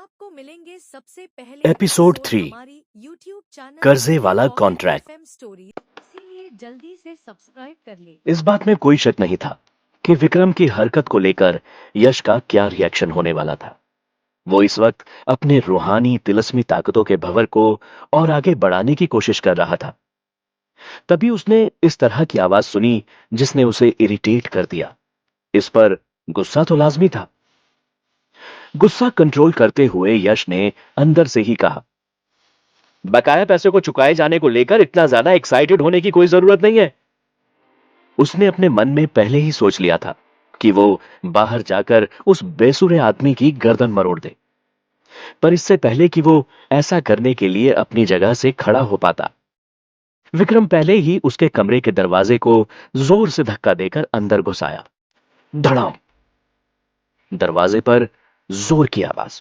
आपको मिलेंगे सबसे पहले एपिसोड 3 हमारी YouTube चैनल कर्जे वाला कॉन्ट्रैक्ट। स्टोरी, इसीलिए जल्दी से सब्सक्राइब कर ले। इस बात में कोई शक नहीं था कि विक्रम की हरकत को लेकर यश का क्या रिएक्शन होने वाला था। वो इस वक्त अपने रूहानी तिलस्मी ताकतों के भंवर को और आगे बढ़ाने की कोशिश कर रहा था। तभी उसने इस तरह की आवाज सुनी जिसने उसे इरिटेट कर दिया। इस पर गुस्सा तो लाजमी था। गुस्सा कंट्रोल करते हुए यश ने अंदर से ही कहा, बकाया पैसे को चुकाए जाने को लेकर इतना ज्यादा एक्साइटेड होने की कोई जरूरत नहीं है। उसने अपने मन में पहले ही सोच लिया था कि वो बाहर जाकर उस बेसुरे आदमी की गर्दन मरोड़ दे, पर इससे पहले कि वो ऐसा करने के लिए अपनी जगह से खड़ा हो पाता, विक्रम पहले ही उसके कमरे के दरवाजे को जोर से धक्का देकर अंदर घुस आया। धड़ाम। दरवाजे पर जोर की आवाज।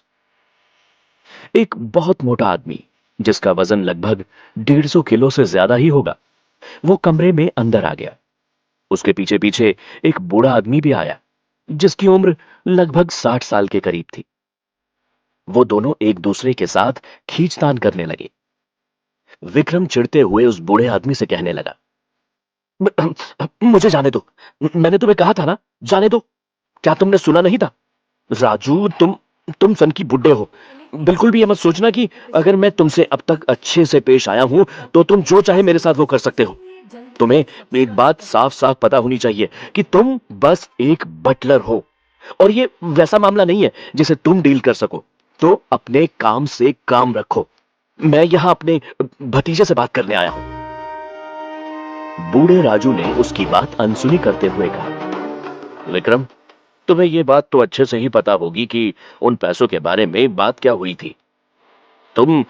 एक बहुत मोटा आदमी जिसका वजन लगभग 150 किलो से ज्यादा ही होगा, वो कमरे में अंदर आ गया। उसके पीछे पीछे एक बूढ़ा आदमी भी आया जिसकी उम्र लगभग 60 साल के करीब थी। वो दोनों एक दूसरे के साथ खींचतान करने लगे। विक्रम चिढ़ते हुए उस बूढ़े आदमी से कहने लगा, मुझे जाने दो, मैंने तुम्हें कहा था ना, जाने दो। क्या तुमने सुना नहीं था? राजू, तुम सन की बुड्ढे हो। बिल्कुल भी ये मत सोचना कि अगर मैं तुमसे अब तक अच्छे से पेश आया हूं तो तुम जो चाहे मेरे साथ वो कर सकते हो। तुम्हें एक बात साफ साफ पता होनी चाहिए कि तुम बस एक बटलर हो और ये वैसा मामला नहीं है जिसे तुम डील कर सको। तो अपने काम से काम रखो। मैं यहां अपने भतीजे से बात करने आया हूं। बूढ़े राजू ने उसकी बात अनसुनी करते हुए कहा, विक्रम, तुम्हें यह बात तो अच्छे से ही पता होगी कि उन पैसों के बारे में बात क्या हुई थी। तुम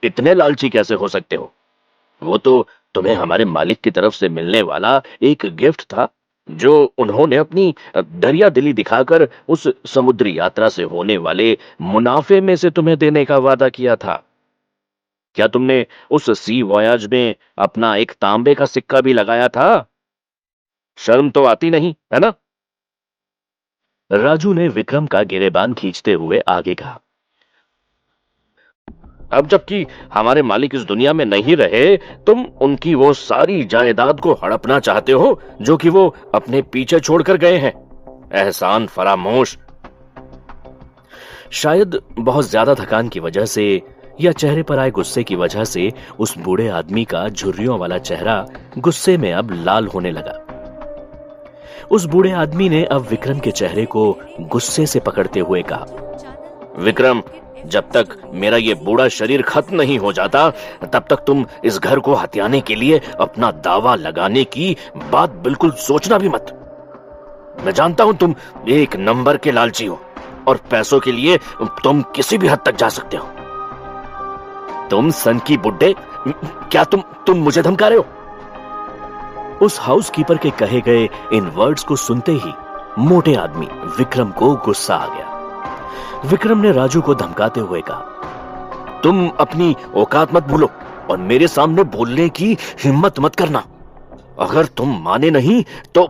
इतने लालची कैसे हो सकते हो? वो तो तुम्हें हमारे मालिक की तरफ से मिलने वाला एक गिफ्ट था जो उन्होंने अपनी दरिया दिली दिखाकर उस समुद्री यात्रा से होने वाले मुनाफे में से तुम्हें देने का वादा किया था। क्या तुमने उस सी वॉयाज में अपना एक तांबे का सिक्का भी लगाया था? शर्म तो आती नहीं है ना? राजू ने विक्रम का गिरेबान खींचते हुए आगे कहा, अब जबकि हमारे मालिक इस दुनिया में नहीं रहे, तुम उनकी वो सारी जायदाद को हड़पना चाहते हो जो कि वो अपने पीछे छोड़कर गए हैं। एहसान फरामोश। शायद बहुत ज्यादा थकान की वजह से या चेहरे पर आए गुस्से की वजह से उस बूढ़े आदमी का झुर्रियों वाला चेहरा गुस्से में अब लाल होने लगा। उस बूढ़े आदमी ने अब विक्रम के चेहरे को गुस्से से पकड़ते हुए कहा, विक्रम, जब तक मेरा ये बूढ़ा शरीर खत्म नहीं हो जाता तब तक तुम इस घर को हथियाने के लिए अपना दावा लगाने की बात बिल्कुल सोचना भी मत। मैं जानता हूं तुम एक नंबर के लालची हो और पैसों के लिए तुम किसी भी हद तक जा सकते हो। तुम सन की बुड्ढे, क्या तुम मुझे धमका रहे हो? उस हाउसकीपर के कहे गए इन वर्ड्स को सुनते ही मोटे आदमी विक्रम को गुस्सा आ गया। विक्रम ने राजू को धमकाते हुए कहा, तुम अपनी औकात मत भूलो और मेरे सामने बोलने की हिम्मत मत करना। अगर तुम माने नहीं तो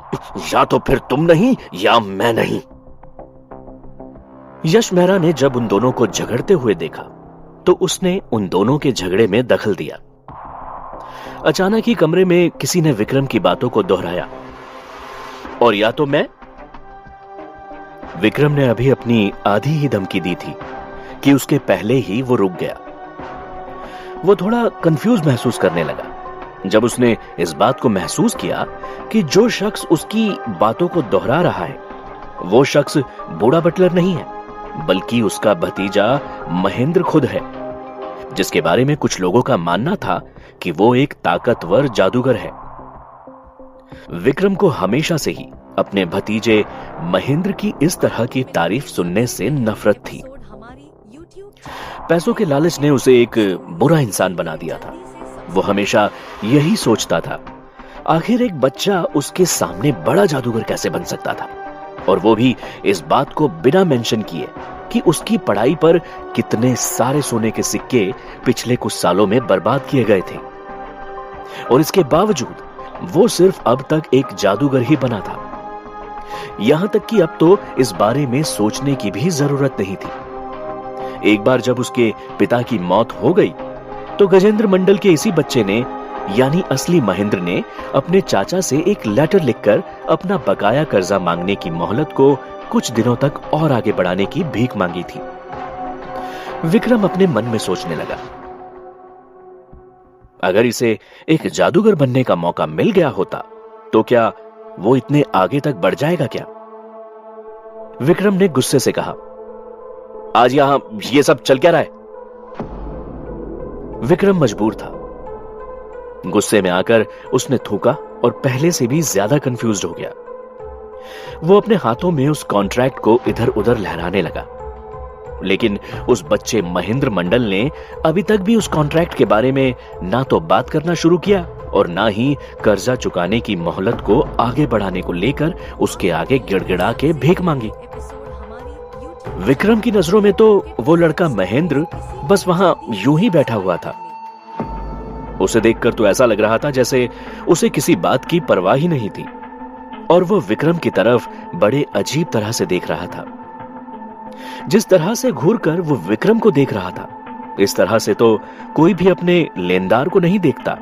या तो फिर तुम नहीं या मैं नहीं। यश मेहरा ने जब उन दोनों को झगड़ते हुए देखा तो उसने उन दोनों के झगड़े में दखल दिया। अचानक ही कमरे में किसी ने विक्रम की बातों को दोहराया, और या तो मैं। विक्रम ने अभी अपनी आधी ही धमकी दी थी कि उसके पहले ही वो रुक गया। वो थोड़ा कंफ्यूज महसूस करने लगा जब उसने इस बात को महसूस किया कि जो शख्स उसकी बातों को दोहरा रहा है वो शख्स बूढ़ा बटलर नहीं है, बल्कि उसका भतीजा महेंद्र खुद है, जिसके बारे में कुछ लोगों का मानना था कि वो एक ताकतवर जादूगर है। विक्रम को हमेशा से ही अपने भतीजे महेंद्र की इस तरह की तारीफ सुनने से नफरत थी। पैसों के लालच ने उसे एक बुरा इंसान बना दिया था। वो हमेशा यही सोचता था, आखिर एक बच्चा उसके सामने बड़ा जादूगर कैसे बन सकता था, और वो भी इस बात को बिना मेंशन किए कि उसकी पढ़ाई पर कितने सारे सोने के सिक्के पिछले कुछ सालों में बर्बाद किए गए थे। और इसके बावजूद वो सिर्फ अब तक एक जादूगर ही बना था। यहां तक कि अब तो इस बारे में सोचने की भी जरूरत नहीं थी। एक बार जब उसके पिता की मौत हो गई तो गजेंद्र मंडल के इसी बच्चे ने, यानी असली महेंद्र ने, अपने चाचा से एक लेटर लिखकर अपना बकाया कर्जा मांगने की मोहलत को कुछ दिनों तक और आगे बढ़ाने की भीख मांगी थी। विक्रम अपने मन में सोचने लगा, अगर इसे एक जादूगर बनने का मौका मिल गया होता तो क्या वो इतने आगे तक बढ़ जाएगा क्या? विक्रम ने गुस्से से कहा, आज यहां ये सब चल क्या रहा है? विक्रम मजबूर था। गुस्से में आकर उसने थूका और पहले से भी ज्यादा कंफ्यूज्ड हो गया। वो अपने हाथों में उस कॉन्ट्रैक्ट को इधर उधर लहराने लगा, लेकिन उस बच्चे महेंद्र मंडल ने अभी तक भी उस कॉन्ट्रैक्ट के बारे में ना तो बात करना शुरू किया और ना ही कर्जा चुकाने की मोहलत को आगे बढ़ाने को लेकर उसके आगे गिड़गिड़ा के भीख मांगी। विक्रम की नजरों में तो वो लड़का महेंद्र बस वहां यूं ही बैठा हुआ था। उसे देखकर तो ऐसा लग रहा था जैसे उसे किसी बात की परवाह ही नहीं थी और वो विक्रम की तरफ बड़े अजीब तरह से देख रहा था। जिस तरह से घूरकर वो विक्रम को देख रहा था, इस तरह से तो कोई भी अपने लेनदार को नहीं देखता,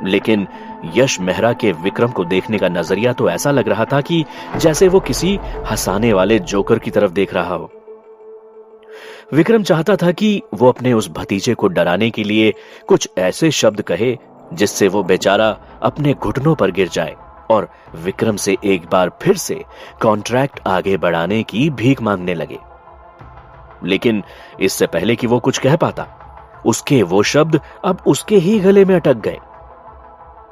लेकिन यश मेहरा के विक्रम को देखने का नजरिया तो ऐसा लग रहा था कि जैसे वो किसी हंसाने वाले जोकर की तरफ देख रहा हो। विक्रम चाहता था कि वो अपने उस भतीजे को डराने के लिए कुछ ऐसे शब्द कहे जिससे वो बेचारा अपने घुटनों पर गिर जाए और विक्रम से एक बार फिर से कॉन्ट्रैक्ट आगे बढ़ाने की भीख मांगने लगे। लेकिन इससे पहले कि वो कुछ कह पाता, उसके वो शब्द अब उसके ही गले में अटक गए।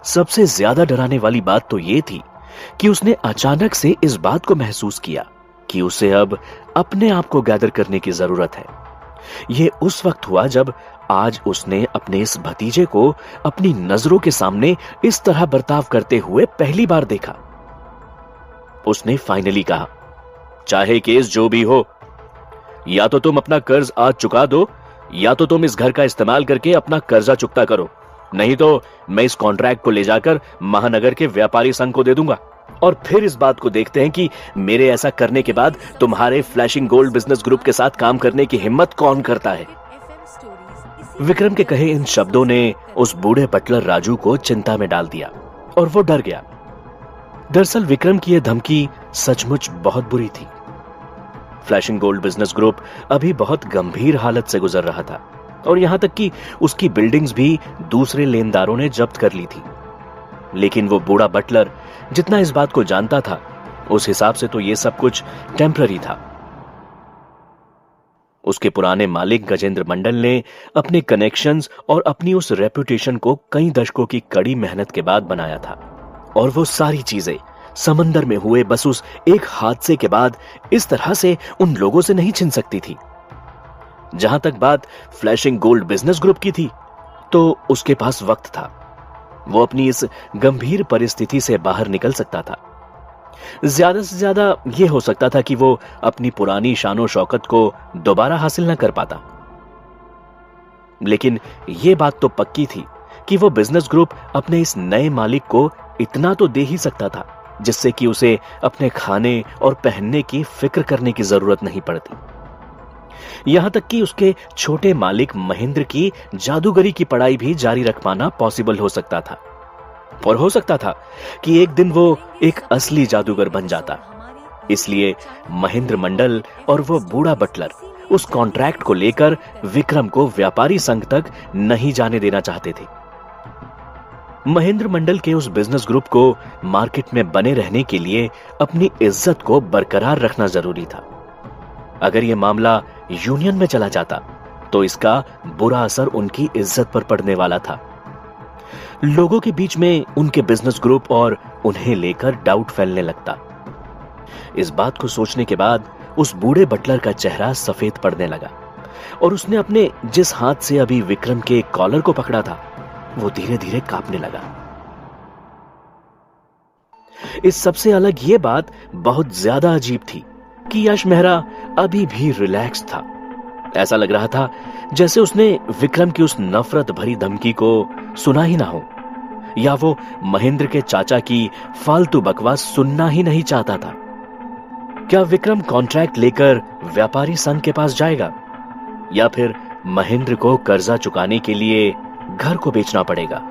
सबसे ज्यादा डराने वाली बात तो ये थी कि उसने अचानक से इस बात को महसूस किया कि उसे अब अपने आप को गैदर करने की जरूरत है। यह उस वक्त हुआ जब आज उसने अपने इस भतीजे को अपनी नजरों के सामने इस तरह बर्ताव करते हुए पहली बार देखा। उसने फाइनली कहा, चाहे केस जो भी हो, या तो तुम अपना कर्ज आज चुका दो या तो तुम इस घर का इस्तेमाल करके अपना कर्जा चुकता करो, नहीं तो मैं इस कॉन्ट्रैक्ट को ले जाकर महानगर के व्यापारी संघ को दे दूंगा और फिर इस बात को देखते हैं कि मेरे ऐसा करने के बाद तुम्हारे फ्लैशिंग गोल्ड बिजनेस ग्रुप के साथ काम करने की हिम्मत कौन करता है। विक्रम के कहे इन शब्दों ने उस बूढ़े बटलर राजू को चिंता में डाल दिया और वो डर गया। दरअसल विक्रम की यह धमकी सचमुच बहुत बुरी थी। फ्लैशिंग गोल्ड बिजनेस ग्रुप अभी बहुत गंभीर हालत से गुजर रहा था और यहां तक कि उसकी बिल्डिंग्स भी दूसरे लेनदारों ने जब्त कर ली थी। लेकिन वो बूढ़ा बटलर जितना इस बात को जानता था, उस हिसाब से तो ये सब कुछ टेम्पररी था। उसके पुराने मालिक गजेंद्र मंडल ने अपने कनेक्शंस और अपनी उस रेपुटेशन को कई दशकों की कड़ी मेहनत के बाद बनाया था और वो सारी चीजें समंदर में हुए बस उस एक हादसे के बाद इस तरह से उन लोगों से नहीं छिन सकती थी। जहां तक बात फ्लैशिंग गोल्ड बिजनेस ग्रुप की थी, तो उसके पास वक्त था। वो अपनी इस गंभीर परिस्थिति से बाहर निकल सकता था। ज्यादा से ज्यादा यह हो सकता था कि वो अपनी पुरानी शानो शौकत को दोबारा हासिल न कर पाता, लेकिन यह बात तो पक्की थी कि वो बिजनेस ग्रुप अपने इस नए मालिक को इतना तो दे ही सकता था जिससे कि उसे अपने खाने और पहनने की फिक्र करने की जरूरत नहीं पड़ती। यहां तक कि उसके छोटे मालिक महेंद्र की जादूगरी की पढ़ाई भी जारी रख पाना पॉसिबल हो सकता था और हो सकता था कि एक दिन वो एक असली जादूगर बन जाता। इसलिए महेंद्र मंडल और वो बूढ़ा बटलर उस कॉन्ट्रैक्ट को लेकर विक्रम को व्यापारी संघ तक नहीं जाने देना चाहते थे। महेंद्र मंडल के उस बिजनेस ग्रुप को मार्केट में बने रहने के लिए अपनी इज्जत को बरकरार रखना जरूरी था। अगर यह मामला यूनियन में चला जाता तो इसका बुरा असर उनकी इज्जत पर पड़ने वाला था। लोगों के बीच में उनके बिजनेस ग्रुप और उन्हें लेकर डाउट फैलने लगता। इस बात को सोचने के बाद उस बूढ़े बटलर का चेहरा सफेद पड़ने लगा और उसने अपने जिस हाथ से अभी विक्रम के कॉलर को पकड़ा था, वो धीरे धीरे कांपने लगा। इस सबसे अलग ये बात बहुत ज्यादा अजीब थी कि यश मेहरा अभी भी रिलैक्स था। ऐसा लग रहा था जैसे उसने विक्रम की उस नफरत भरी धमकी को सुना ही ना हो, या वो महेंद्र के चाचा की फालतू बकवास सुनना ही नहीं चाहता था। क्या विक्रम कॉन्ट्रैक्ट लेकर व्यापारी संघ के पास जाएगा? या फिर महेंद्र को कर्जा चुकाने के लिए घर को बेचना पड़ेगा।